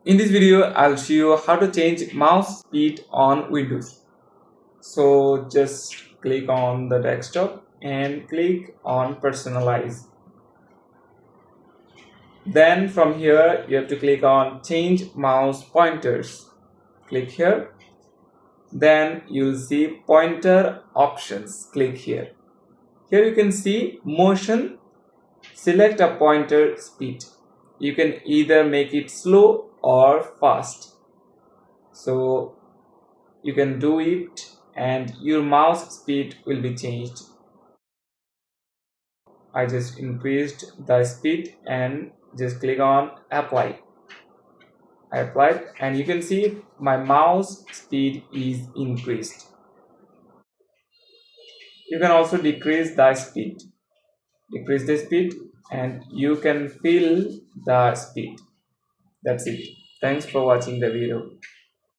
In this video, I'll show you how to change mouse speed on Windows. So just click on the desktop and click on personalize. Then from here, you have to click on change mouse pointers. Click here. Then you'll see pointer options. Click here. Here you can see motion. Select a pointer speed. You can either make it slow or fast. So you can do it and your mouse speed will be changed. I just increased the speed and just click on apply. I applied and you can see my mouse speed is increased. You can also decrease the speed. Decrease the speed and you can feel the speed. That's it. Thanks for watching the video.